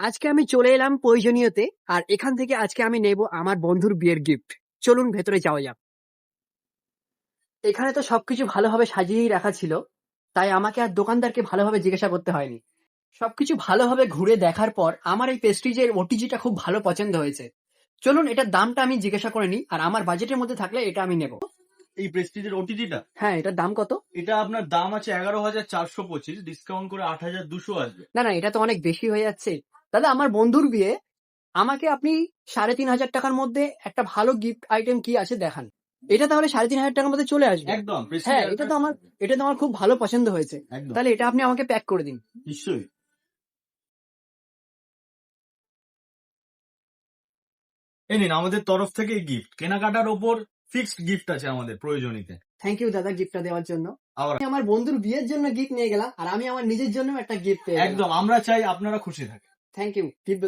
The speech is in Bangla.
আজকে আমি চলে এলাম প্রয়োজনীয়তে, আর এখান থেকে আজকে আমি নেব আমার বন্ধুর বিয়ের গিফট। চলুন ভেতরে যাওয়া যাক। এখানে তো সবকিছু ভালোভাবে সাজিয়েই রাখা ছিল, তাই আমাকে আর দোকানদারকে ভালোভাবে জিজ্ঞাসা করতে হয়নি। সবকিছু ভালোভাবে ঘুরে দেখার পর আমার এই পেস্ট্রিজের ওটিজিটা খুব ভালো পছন্দ হয়েছে। চলুন এটার দামটা আমি জিজ্ঞাসা করে নিই, আর আমার বাজেটের মধ্যে থাকলে এটা আমি নেব। এই প্রেস্টিজের ওটিজিটা হ্যাঁ, এটার দাম কত? এটা আপনার দাম আছে 11,425, ডিসকাউন্ট করে 8,200 আসবে। না না, এটা তো অনেক বেশি হয়ে যাচ্ছে। দাদা, আমার বন্ধুর বিয়ে, আমাকে আপনি 3,500 টাকার মধ্যে একটা ভালো গিফট আইটেম কি আছে দেখান। এটা তাহলে 3,500 টাকার মধ্যে চলে আসবে? একদম হ্যাঁ, প্রেস্টিজ এটা তো আমার খুব ভালো পছন্দ হয়েছে। একদম তাহলে এটা আপনি আমাকে প্যাক করে দিন। নিশ্চয়ই। এই নিন আমাদের তরফ থেকে গিফট, কেনাকাটার ওপর ফিক্সড গিফট আছে আমাদের প্রয়োজনীতে। থ্যাংক ইউ দাদা গিফটটা দেওয়ার জন্য। আবার আমি আমার বন্ধুর বিয়ের জন্য গিফট নিয়ে গেলাম, আর আমি আমার নিজের জন্য একটা গিফট পেয়ে গেলাম। একদম আমরা চাই আপনারা খুশি থাকেন। Thank you gift